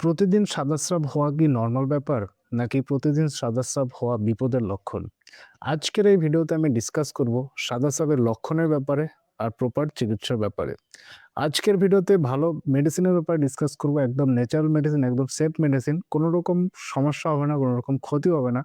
প্রতিদিন সাদাস্রাব হওয়া কি নরমাল ব্যাপার? নাকি প্রতিদিন সাদাস্রাব হওয়া বিপদের লক্ষণ? আজকের এই ভিডিওতে আমি ডিসকাস করব সাদাস্রাবের লক্ষণের ব্যাপারে আর প্রপার চিকিৎসার ব্যাপারে। আজকের ভিডিওতে ভালো মেডিসিনের ব্যাপারে ডিসকাস করব, একদম ন্যাচারাল মেডিসিন, একদম সেফ মেডিসিন। কোনো রকম সমস্যা হবে না, কোনো রকম ক্ষতি হবে না।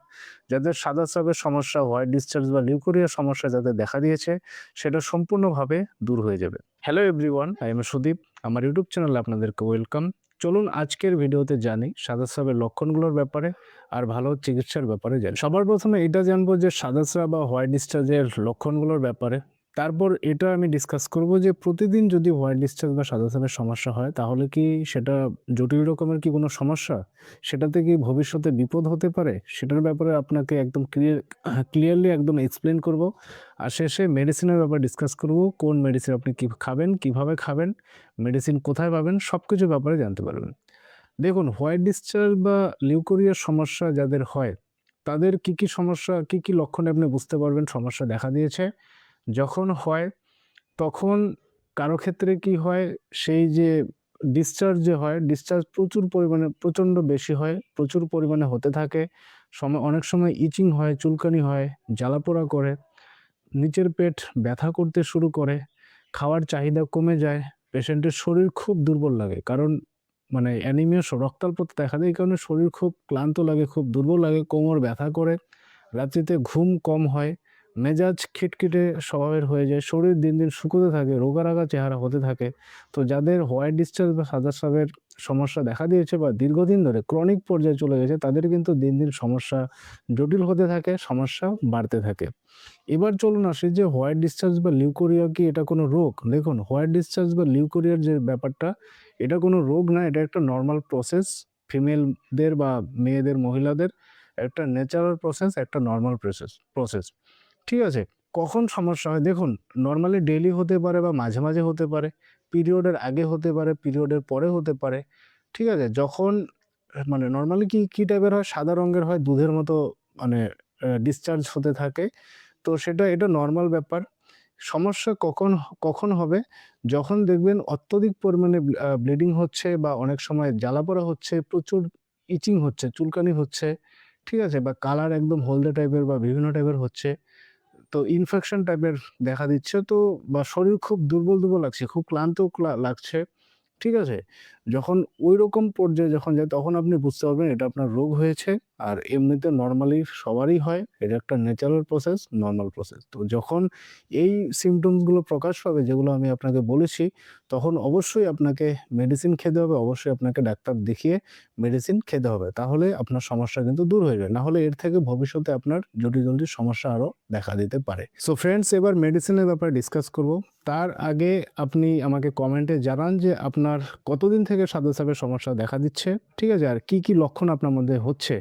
যাদের সাদাস্রাবের সমস্যা, হোয়াইট ডিসচার্জ বা লিউকোরিয়ার সমস্যা যাদের দেখা দিয়েছে, সেটা সম্পূর্ণভাবে দূর হয়ে যাবে। Hello everyone, I am Sudip. আমার ইউটিউব চ্যানেলে আপনাদেরকে ওয়েলকাম। চলুন আজকের ভিডিওতে জানি সাদাস্রাবের লক্ষণগুলোর ব্যাপারে আর ভালো চিকিৎসার ব্যাপারে জানি। সবার প্রথমে এটা জানবো যে সাদাস্রাব বা হোয়াইট ডিসচার্জের লক্ষণগুলোর ব্যাপারে। তারপর এটা আমি ডিসকাস করব যে প্রতিদিন যদি হোয়াইট ডিসচার্জ বা সাদাস্রাবের সমস্যা হয় তাহলে কি সেটা জটিল রকমের কি কোনো সমস্যা? সেটাতে কি ভবিষ্যতে বিপদ হতে পারে? সেটার ব্যাপারে আপনাকে একদম ক্লিয়ারলি একদম এক্সপ্লেন করব। আর শেষে মেডিসিনের ব্যাপারে ডিসকাস করব। কোন মেডিসিন আপনি কি খাবেন, কিভাবে খাবেন, মেডিসিন কোথায় পাবেন, সবকিছুর ব্যাপারে জানতে পারবেন। দেখুন, হোয়াইট ডিসচার্জ বা লিউকোরিয়ার সমস্যা যাদের হয়, তাদের কি সমস্যা, কি লক্ষণে আপনি বুঝতে পারবেন সমস্যা দেখা দিয়েছে? যখন হয় তখন কারো ক্ষেত্রে কি হয়, সেই যে ডিসচার্জ যে হয়, ডিসচার্জ প্রচুর পরিমাণে প্রচণ্ড বেশি হয়, প্রচুর পরিমাণে হতে থাকে। অনেক সময় ইচিং হয়, চুলকানি হয়, জ্বালাপোড়া করে, নিচের পেট ব্যথা করতে শুরু করে, খাওয়ার চাহিদা কমে যায়, পেশেন্টের শরীর খুব দুর্বল লাগে। কারণ মানে অ্যানিমিয়া রক্তাল্পতা দেখা দেয়, এই কারণে শরীর খুব ক্লান্ত লাগে, খুব দুর্বল লাগে, কোমর ব্যথা করে, রাত্রিতে ঘুম কম হয়, মেজাজ খিটখিটে স্বভাবের হয়ে যায়, শরীর দিন দিন শুকোতে থাকে, রোগা চেহারা হতে থাকে। তো যাদের হোয়াইট ডিসচার্জ বা সাদাস্রাবের সমস্যা দেখা দিয়েছে বা দীর্ঘদিন ধরে ক্রনিক পর্যায়ে চলে গেছে, তাদের কিন্তু দিন দিন সমস্যা জটিল হতে থাকে, সমস্যা বাড়তে থাকে। এবার চলুন আসি যে হোয়াইট ডিসচার্জ বা লিউকোরিয়া কি এটা কোনো রোগ? দেখুন, হোয়াইট ডিসচার্জ বা লিউকোরিয়ার যে ব্যাপারটা, এটা কোনো রোগ না, এটা একটা নরমাল প্রসেস। ফিমেলদের বা মেয়েদের, মহিলাদের একটা ন্যাচারাল প্রসেস, একটা নরমাল প্রসেস। ঠিক আছে? কখন সমস্যা হয়? দেখুন, নরমালি ডেইলি হতে পারে বা মাঝে, মাঝে হতে পারে। পিরিয়ডের আগে হতে পারে, পিরিয়ডের পরে হতে পারে। ঠিক আছে? যখন মানে নরমালি কি টাইপের হয়? সাদা রঙের হয়, দুধের মতো মানে ডিসচার্জ হতে থাকে। তো এটা নরমাল ব্যাপার। সমস্যা কখন হবে? যখন দেখবেন অত্যধিক পরিমাণে ব্লিডিং হচ্ছে বা অনেক সময় জ্বালাপোড়া হচ্ছে, প্রচুর ইচিং হচ্ছে, চুলকানি হচ্ছে, ঠিক আছে? বা কালার একদম হলদে টাইপের বা বিভিন্ন টাইপের হচ্ছে। তো ইনফেকশন টাইপের দেখা দিচ্ছে, তো বা শরীর খুব দুর্বল লাগছে, খুব ক্লান্ত লাগছে। ঠিক আছে? যখন ঐরকম পর্যায়ে যখন যায় তখন আপনি বুঝতে পারবেন এটা আপনার রোগ হয়েছে। আর এমনিতে নরমালি সবারই হয়। এটা একটা ন্যাচারাল প্রসেস, নরমাল প্রসেস। তো যখন এই সিম্পটমস গুলো প্রকাশ পাবে, যেগুলো আমি আপনাকে বলেছি, তখন অবশ্যই আপনাকে মেডিসিন খেতে হবে। অবশ্যই আপনাকে ডাক্তার দেখিয়ে মেডিসিন খেতে হবে। তাহলে আপনার সমস্যা কিন্তু দূর হয়ে যাবে। না হলে এর থেকে ভবিষ্যতে আপনার জটিল সমস্যা আরো দেখা দিতে পারে। সো ফ্রেন্ডস, এবার মেডিসিনের ব্যাপারে ডিসকাস করব। তার আগে আপনি আমাকে কমেন্টে জানান যে আপনার কতদিন থেকে সাদাস্রাবের সমস্যা দেখা দিচ্ছে, ঠিক আছে? আর কি লক্ষণ আপনার মধ্যে হচ্ছে,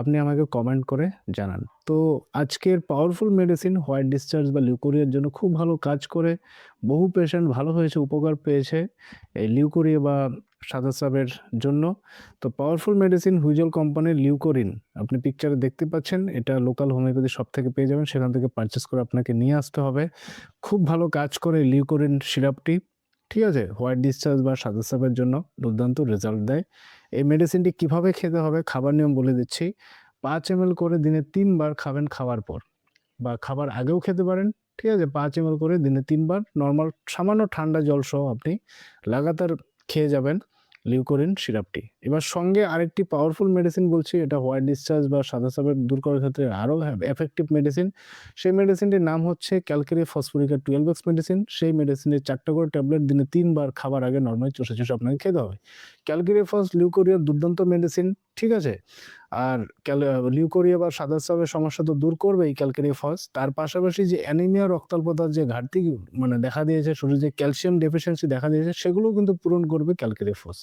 আপনি আমাকে কমেন্ট করে জানান। তো আজকের পাওয়ারফুল মেডিসিন হোয়াইট ডিসচার্জ বা লিউকোরিয়ার জন্য খুব ভালো কাজ করে। বহু পেশেন্ট ভালো হয়েছে, উপকার পেয়েছে এই লিউকোরিয়া বা সাদাস্রাবের জন্য। তো পাওয়ারফুল মেডিসিন হুইজল কোম্পানির লিউকোরিন, আপনি পিকচারে দেখতে পাচ্ছেন। এটা লোকাল হোমিওপ্যাথি শপ থেকে পেয়ে যাবেন, সেখান থেকে পারচেস করে আপনাকে নিয়ে আসতে হবে। খুব ভালো কাজ করে লিউকোরিন সিরাপটি, ঠিক আছে? হোয়াইট ডিসচার্জ বা সাদাস্রাবের জন্য দুর্দান্ত রেজাল্ট দেয়। এই মেডিসিনটি কিভাবে খেতে হবে, খাবার নিয়ম বলে দিচ্ছি। ৫ ml করে দিনে ৩ বার খাবেন খাওয়ার পর, বা খাবার আগেও খেতে পারেন। ঠিক আছে? ৫ ml করে দিনে ৩ বার নরমাল সামান্য ঠান্ডা জল সহ আপনি লাগাতার খেয়ে যাবেন লিউকোরিন সিরাপটি। এবার সঙ্গে আরেকটি পাওয়ারফুল মেডিসিন বলছি, এটা হোয়াইট ডিসচার্জ বা সাদাস্রাব দূর করার ক্ষেত্রে আরও এফেক্টিভ মেডিসিন। সেই মেডিসিনটির নাম হচ্ছে ক্যালকেরিয়া ফসফোরিকা 12x মেডিসিন। সেই মেডিসিনের ৪ টা করে ট্যাবলেট দিনে ৩ বার খাবার আগে নরমালি চষে আপনাকে খেতে হবে। ক্যালকেরিয়া ফস লিউকোরিয়ার দুর্দান্ত মেডিসিন, ঠিক আছে? আর লিউকোরিয়া বা সাদাস্রাবের সমস্যা তো দূর করবেই ক্যালকেরিয়া ফস। তার পাশাপাশি যে অ্যানিমিয়া, রক্তাল্পতার যে ঘাটতি মানে দেখা দিয়েছে, শরীরে যে ক্যালসিয়াম ডেফিসিয়েন্সি দেখা দিয়েছে, সেগুলোও কিন্তু পূরণ করবে ক্যালকেরিয়া ফস।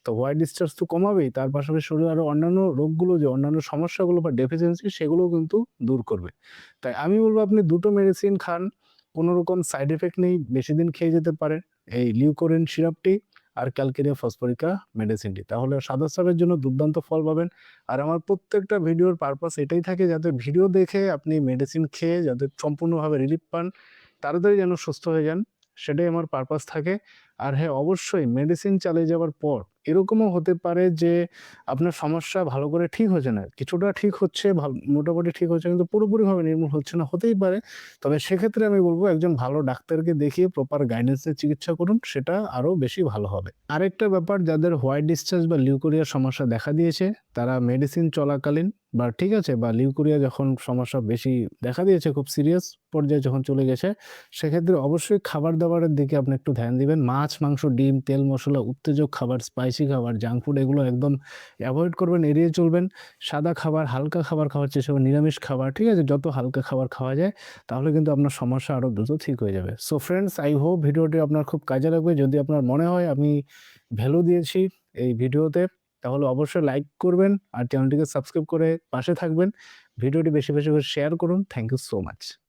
তো হোয়াইট ডিসচার্জ তো কমাবেই, তার পাশাপাশি শরীরে আরো অন্যান্য রোগগুলো, যে অন্যান্য সমস্যাগুলো বা ডেফিসিয়েন্সি, সেগুলোও কিন্তু দূর করবে। তাই আমি বলবো আপনি দুটো মেডিসিন খান, কোনো রকম সাইড এফেক্ট নেই, বেশিদিন খেয়ে যেতে পারেন এই লিউকোরিন সিরাপটি আর ক্যালকেরিয়া ফসফরিকা মেডিসিনটি। তাহলে সাদাস্রাবের জন্য দুর্দান্ত ফল পাবেন। আর আমার প্রত্যেকটা ভিডিওর পারপাস এটাই থাকে, যাতে ভিডিও দেখে আপনি মেডিসিন খেয়ে যাতে সম্পূর্ণভাবে রিলিফ পান, তাড়াতাড়ি যেন সুস্থ হয়ে যান, সেটাই আমার পারপাস থাকে। আর হ্যাঁ, অবশ্যই মেডিসিন চালিয়ে যাওয়ার পর এরকমও হতে পারে যে আপনার সমস্যা ভালো করে ঠিক হচ্ছে না। কিছুটা ঠিক হচ্ছে, মোটামুটি ঠিক হচ্ছে কিন্তু পুরোপুরিভাবে নির্মূল হচ্ছে না, হতেই পারে। তবে সেক্ষেত্রে আমি বলব একজন ভালো ডাক্তারকে দেখিয়ে প্রপার গাইডেন্স এর চিকিৎসা করুন, সেটা আরো বেশি ভালো হবে। আরেকটা ব্যাপার, যাদের হোয়াইট ডিসচার্জ বা লিউকোরিয়ার সমস্যা দেখা দিয়েছে, তারা মেডিসিন চলাকালীন বা ঠিক আছে বা লিউকোরিয়া যখন সমস্যা বেশি দেখা দিয়েছে, খুব সিরিয়াস পর্যায়ে যখন চলে গেছে, সেক্ষেত্রে অবশ্যই খাবার-দাবারের দিকে আপনি একটু ধ্যান দিবেন। মাছ, মাংস, ডিম, তেল, মসলা, উত্তেজক খাবার, স্পাইসি খাবার, জাঙ্ক ফুড এগুলো একদম এভয়েড করবেন, এড়িয়ে চলবেন। সাদা খাবার, হালকা খাবার খাওয়ার চেষ্টা করবেন, নিরামিষ খাবার, ঠিক আছে? যত হালকা খাবার খাওয়া যায়, তাহলে কিন্তু আপনার সমস্যা আরো দ্রুত ঠিক হয়ে যাবে। সো ফ্রেন্ডস, আই হোপ ভিডিওটি আপনার খুব কাজে লাগবে। যদি আপনার মনে হয় আমি ভ্যালু দিয়েছি এই ভিডিওতে, তাহলে অবশ্যই লাইক করবেন আর চ্যানেলটিকে সাবস্ক্রাইব করে পাশে থাকবেন। ভিডিওটি বেশি, বেশি করে শেয়ার করুন। Thank you so much.